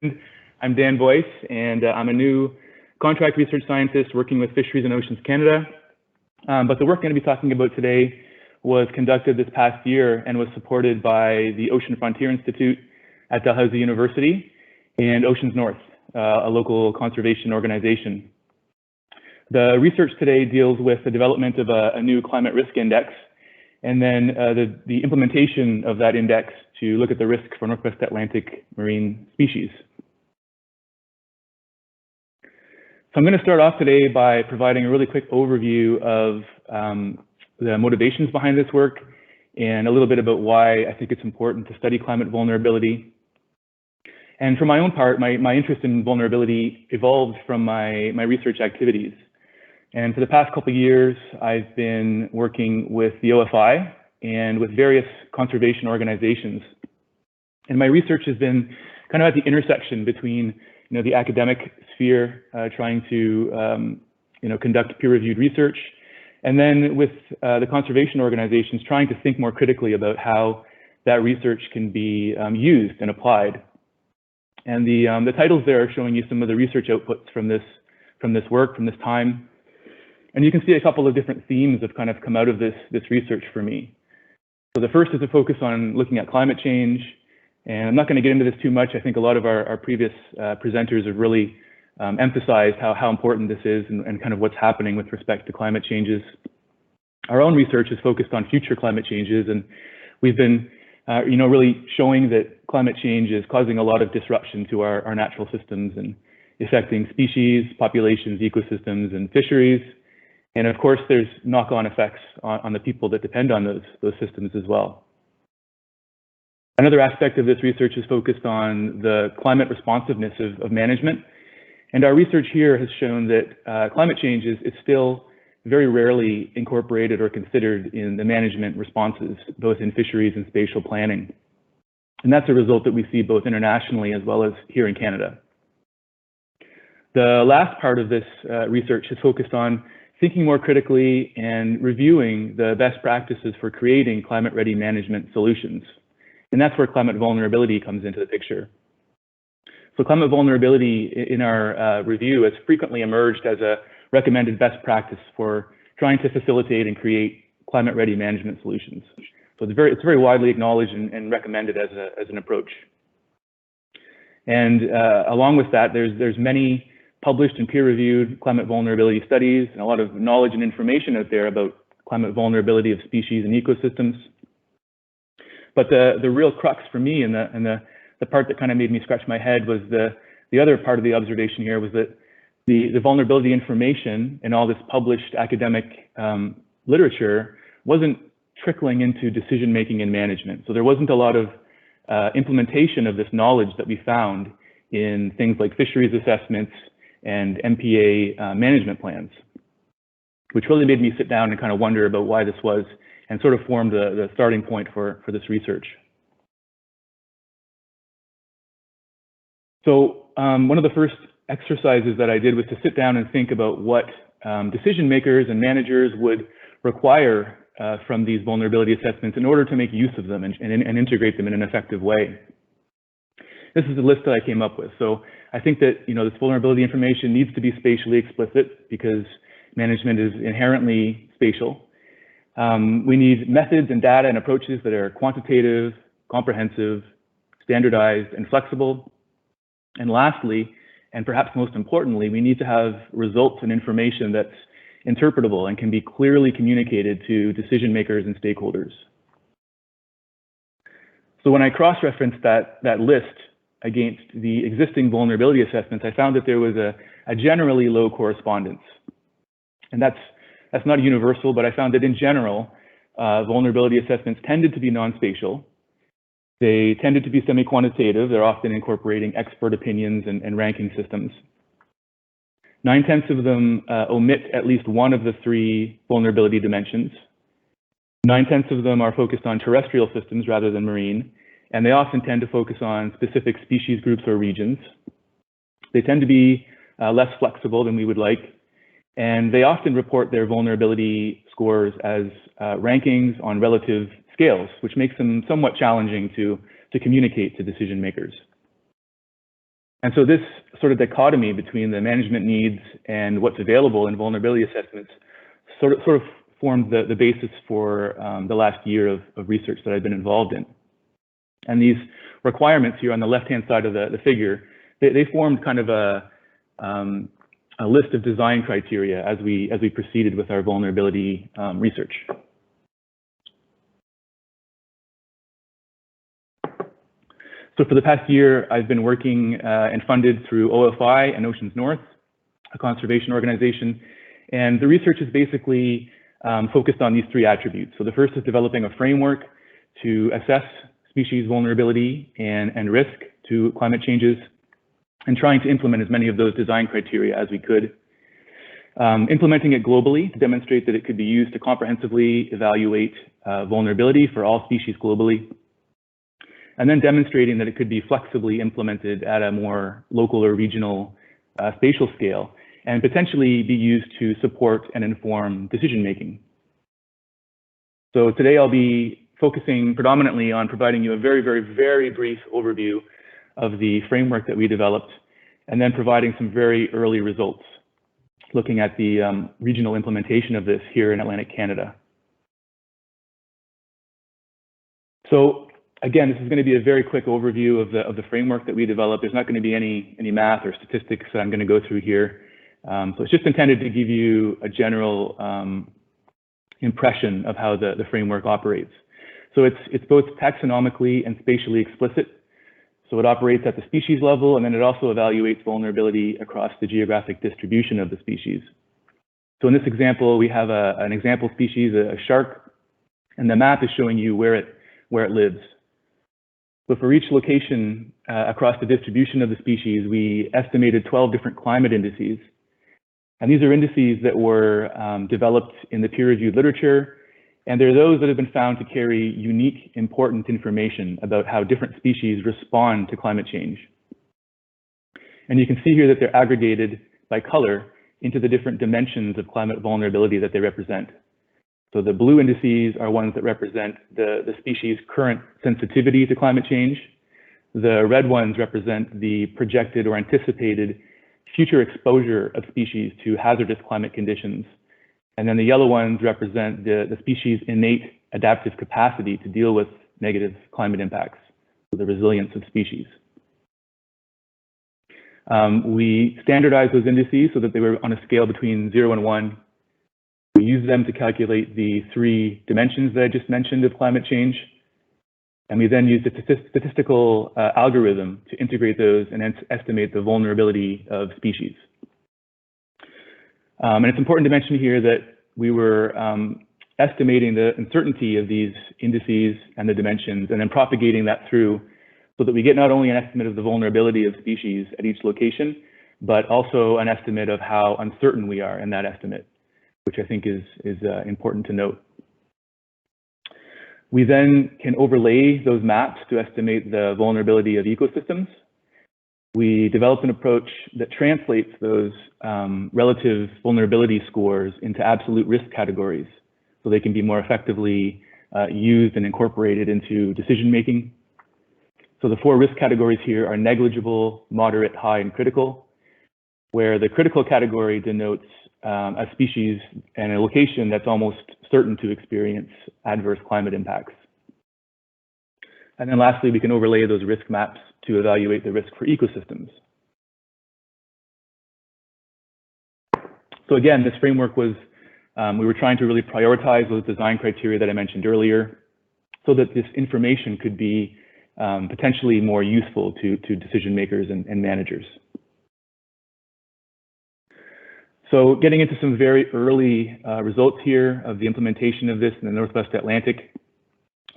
I'm Dan Boyce, and I'm a new contract research scientist working with Fisheries and Oceans Canada. But the work I'm going to be talking about today was conducted this past year and was supported by the Ocean Frontier Institute at Dalhousie University and Oceans North, a local conservation organization. The research today deals with the development of a new climate risk index, and then the implementation of that index to look at the risk for Northwest Atlantic marine species. So I'm going to start off today by providing a really quick overview of the motivations behind this work and a little bit about why I think it's important to study climate vulnerability. And for my own part, my interest in vulnerability evolved from my research activities. And for the past couple of years, I've been working with the OFI and with various conservation organizations. And my research has been kind of at the intersection between the academic sphere, trying to conduct peer-reviewed research, and then with the conservation organizations trying to think more critically about how that research can be used and applied. And the titles there are showing you some of the research outputs from this work, from this time. And you can see a couple of different themes have kind of come out of this research for me. So the first is a focus on looking at climate change. And I'm not going to get into this too much. I think a lot of our previous presenters have really emphasized how important this is and kind of what's happening with respect to climate changes. Our own research is focused on future climate changes, and we've been really showing that climate change is causing a lot of disruption to our natural systems and affecting species, populations, ecosystems, and fisheries. And of course, there's knock-on effects on the people that depend on those systems as well. Another aspect of this research is focused on the climate responsiveness of management. And our research here has shown that climate change is still very rarely incorporated or considered in the management responses, both in fisheries and spatial planning. And that's a result that we see both internationally as well as here in Canada. The last part of this research is focused on thinking more critically and reviewing the best practices for creating climate-ready management solutions. And that's where climate vulnerability comes into the picture. So climate vulnerability in our review has frequently emerged as a recommended best practice for trying to facilitate and create climate-ready management solutions. So it's very widely acknowledged and recommended as an approach. And along with that, there's many published and peer-reviewed climate vulnerability studies and a lot of knowledge and information out there about climate vulnerability of species and ecosystems. But the real crux for me and the part that kind of made me scratch my head was the other part of the observation here was that the vulnerability information and all this published academic literature wasn't trickling into decision-making and management. So there wasn't a lot of implementation of this knowledge that we found in things like fisheries assessments and MPA management plans, which really made me sit down and kind of wonder about why this was and sort of formed the starting point for this research. So one of the first exercises that I did was to sit down and think about what decision makers and managers would require from these vulnerability assessments in order to make use of them and integrate them in an effective way. This is the list that I came up with. So I think that this vulnerability information needs to be spatially explicit because management is inherently spatial. We need methods and data and approaches that are quantitative, comprehensive, standardized, and flexible. And lastly, and perhaps most importantly, we need to have results and information that's interpretable and can be clearly communicated to decision makers and stakeholders. So when I cross-referenced that list against the existing vulnerability assessments, I found that there was a generally low correspondence. And that's not universal, but I found that in general, vulnerability assessments tended to be non-spatial. They tended to be semi-quantitative. They're often incorporating expert opinions and ranking systems. 9/10 of them omit at least one of the three vulnerability dimensions. 9/10 of them are focused on terrestrial systems rather than marine, and they often tend to focus on specific species groups or regions. They tend to be less flexible than we would like, and they often report their vulnerability scores as rankings on relative scales, which makes them somewhat challenging to communicate to decision makers. And so this sort of dichotomy between the management needs and what's available in vulnerability assessments sort of formed the basis for the last year of research that I've been involved in. And these requirements here on the left-hand side of the figure, they formed kind of a list of design criteria as we proceeded with our vulnerability research. So for the past year, I've been working and funded through OFI and Oceans North, a conservation organization. And the research is basically focused on these three attributes. So the first is developing a framework to assess species vulnerability and risk to climate changes, and trying to implement as many of those design criteria as we could. Implementing it globally to demonstrate that it could be used to comprehensively evaluate vulnerability for all species globally. And then demonstrating that it could be flexibly implemented at a more local or regional spatial scale, and potentially be used to support and inform decision-making. So today I'll be focusing predominantly on providing you a very, very, very brief overview of the framework that we developed, and then providing some very early results, looking at the regional implementation of this here in Atlantic Canada. So again, this is going to be a very quick overview of the framework that we developed. There's not going to be any math or statistics that I'm going to go through here. So it's just intended to give you a general impression of how the framework operates. So it's both taxonomically and spatially explicit. So it operates at the species level, and then it also evaluates vulnerability across the geographic distribution of the species. So in this example, we have an example species, a shark, and the map is showing you where it lives. So for each location across the distribution of the species, we estimated 12 different climate indices. And these are indices that were developed in the peer-reviewed literature, and they're those that have been found to carry unique, important information about how different species respond to climate change. And you can see here that they're aggregated by color into the different dimensions of climate vulnerability that they represent. So the blue indices are ones that represent the species' current sensitivity to climate change. The red ones represent the projected or anticipated future exposure of species to hazardous climate conditions. And then the yellow ones represent the species' innate adaptive capacity to deal with negative climate impacts, so the resilience of species. We standardized those indices so that they were on a scale between 0 and 1. We use them to calculate the three dimensions that I just mentioned of climate change. And we then use a statistical algorithm to integrate those and estimate the vulnerability of species. And it's important to mention here that we were estimating the uncertainty of these indices and the dimensions, and then propagating that through so that we get not only an estimate of the vulnerability of species at each location, but also an estimate of how uncertain we are in that estimate, which I think is important to note. We then can overlay those maps to estimate the vulnerability of ecosystems. We developed an approach that translates those relative vulnerability scores into absolute risk categories, so they can be more effectively used and incorporated into decision-making. So the four risk categories here are negligible, moderate, high, and critical, where the critical category denotes a species and a location that's almost certain to experience adverse climate impacts. And then lastly, we can overlay those risk maps to evaluate the risk for ecosystems. So again, this framework was, we were trying to really prioritize those design criteria that I mentioned earlier, so that this information could be potentially more useful to decision makers and managers. So getting into some very early results here of the implementation of this in the Northwest Atlantic,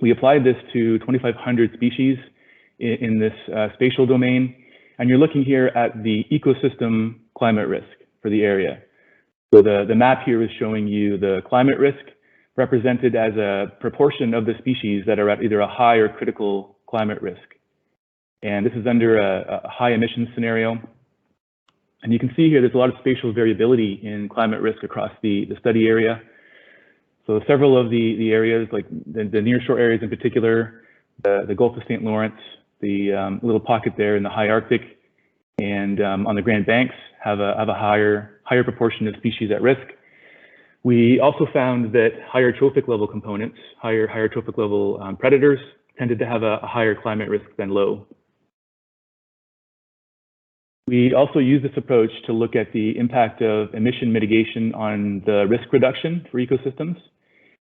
we applied this to 2,500 species in this spatial domain. And you're looking here at the ecosystem climate risk for the area. So the map here is showing you the climate risk represented as a proportion of the species that are at either a high or critical climate risk. And this is under a high emission scenario. And you can see here there's a lot of spatial variability in climate risk across the study area. So several of the areas, like the nearshore areas in particular, the Gulf of St. Lawrence, the little pocket there in the high Arctic, and on the Grand Banks have a higher proportion of species at risk. We also found that higher trophic level components, higher trophic level predators, tended to have a higher climate risk than low. We also use this approach to look at the impact of emission mitigation on the risk reduction for ecosystems.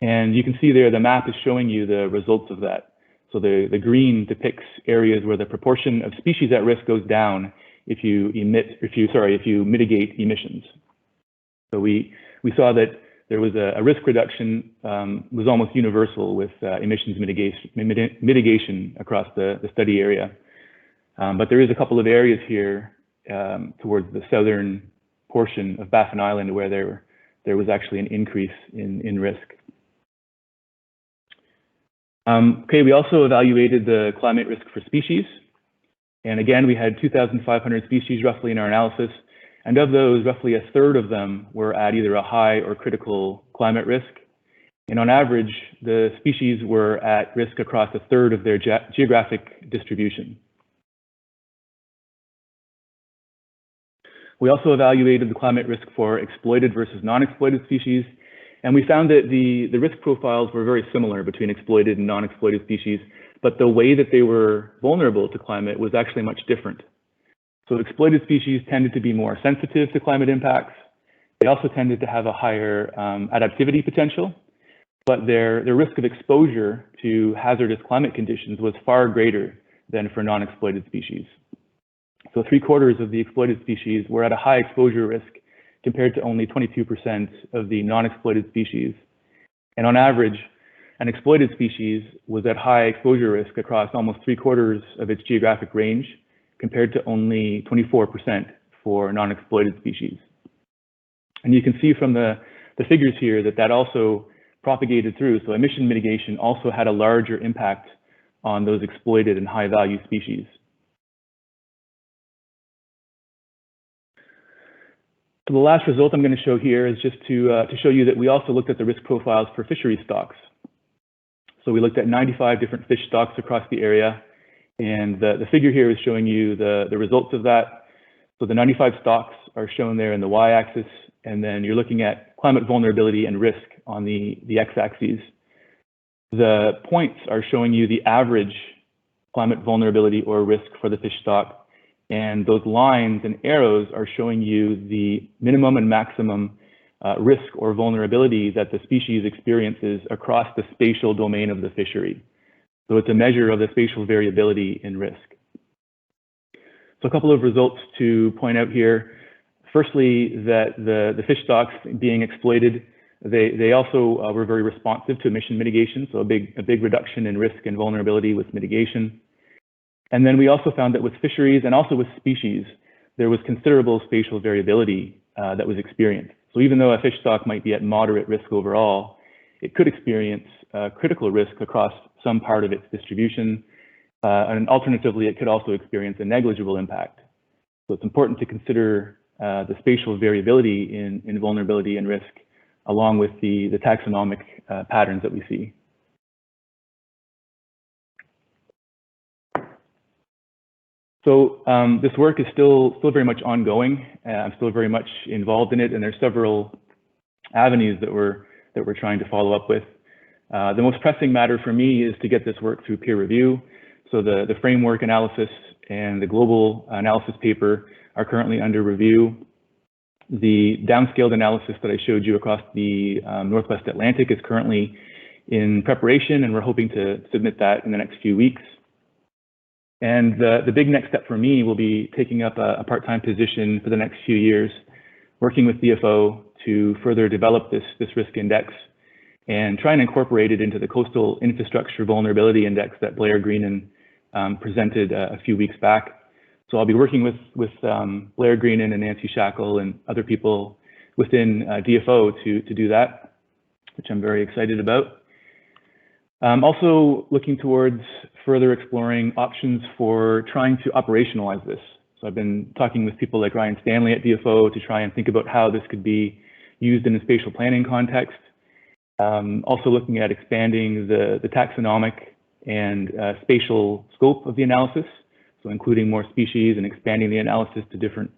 And you can see there the map is showing you the results of that. So the green depicts areas where the proportion of species at risk goes down if you mitigate emissions. So we saw that there was a risk reduction was almost universal with emissions mitigation across the study area. But there is a couple of areas here towards the southern portion of Baffin Island where there was actually an increase in risk. Okay, we also evaluated the climate risk for species. And again, we had 2,500 species roughly in our analysis. And of those, roughly a third of them were at either a high or critical climate risk. And on average, the species were at risk across a third of their geographic distribution. We also evaluated the climate risk for exploited versus non-exploited species. And we found that the risk profiles were very similar between exploited and non-exploited species, but the way that they were vulnerable to climate was actually much different. So exploited species tended to be more sensitive to climate impacts. They also tended to have a higher adaptivity potential, but their risk of exposure to hazardous climate conditions was far greater than for non-exploited species. So 3/4 of the exploited species were at a high exposure risk compared to only 22% of the non-exploited species. And on average, an exploited species was at high exposure risk across almost 3/4 of its geographic range, compared to only 24% for non-exploited species. And you can see from the figures here that also propagated through. So emission mitigation also had a larger impact on those exploited and high value species. So the last result I'm going to show here is just to show you that we also looked at the risk profiles for fishery stocks. So we looked at 95 different fish stocks across the area, and the figure here is showing you the results of that. So the 95 stocks are shown there in the y-axis, and then you're looking at climate vulnerability and risk on the x-axis. The points are showing you the average climate vulnerability or risk for the fish stock. And those lines and arrows are showing you the minimum and maximum risk or vulnerability that the species experiences across the spatial domain of the fishery. So it's a measure of the spatial variability in risk. So a couple of results to point out here. Firstly, that the fish stocks being exploited, they also were very responsive to emission mitigation, so a big reduction in risk and vulnerability with mitigation. And then we also found that with fisheries and also with species, there was considerable spatial variability that was experienced. So even though a fish stock might be at moderate risk overall, it could experience critical risk across some part of its distribution. And alternatively, it could also experience a negligible impact. So it's important to consider the spatial variability in vulnerability and risk, along with the taxonomic patterns that we see. So this work is still very much ongoing. I'm still very much involved in it, and there's several avenues that we're trying to follow up with. The most pressing matter for me is to get this work through peer review. So the framework analysis and the global analysis paper are currently under review. The downscaled analysis that I showed you across the Northwest Atlantic is currently in preparation, and we're hoping to submit that in the next few weeks. And the big next step for me will be taking up a part-time position for the next few years, working with DFO to further develop this risk index and try and incorporate it into the Coastal Infrastructure Vulnerability Index that Blair Greenan presented a few weeks back. So I'll be working with Blair Greenan and Nancy Shackle and other people within DFO to do that, which I'm very excited about. Also looking towards further exploring options for trying to operationalize this. So I've been talking with people like Ryan Stanley at DFO to try and think about how this could be used in a spatial planning context. Also looking at expanding the taxonomic and spatial scope of the analysis. So including more species and expanding the analysis to different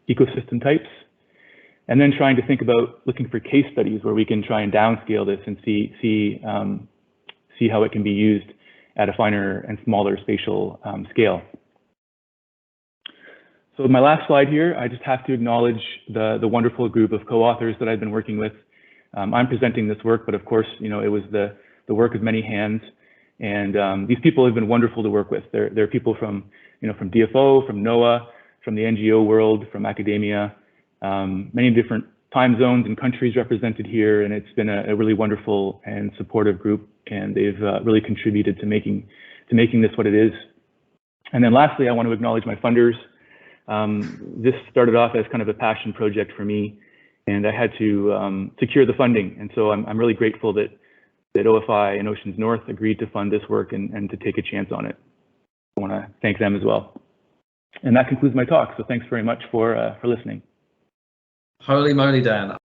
ecosystem types. And then trying to think about looking for case studies where we can try and downscale this and see how it can be used at a finer and smaller spatial scale. So my last slide here, I just have to acknowledge the wonderful group of co-authors that I've been working with. I'm presenting this work, but of course, it was the work of many hands. And these people have been wonderful to work with. They're people from DFO, from NOAA, from the NGO world, from academia, many different time zones and countries represented here. And it's been a really wonderful and supportive group. And they've really contributed to making this what it is. And then lastly, I want to acknowledge my funders. This started off as kind of a passion project for me, and I had to secure the funding. And so I'm really grateful that OFI and Oceans North agreed to fund this work and to take a chance on it. I want to thank them as well. And that concludes my talk. So thanks very much for listening. Holy moly, Dan.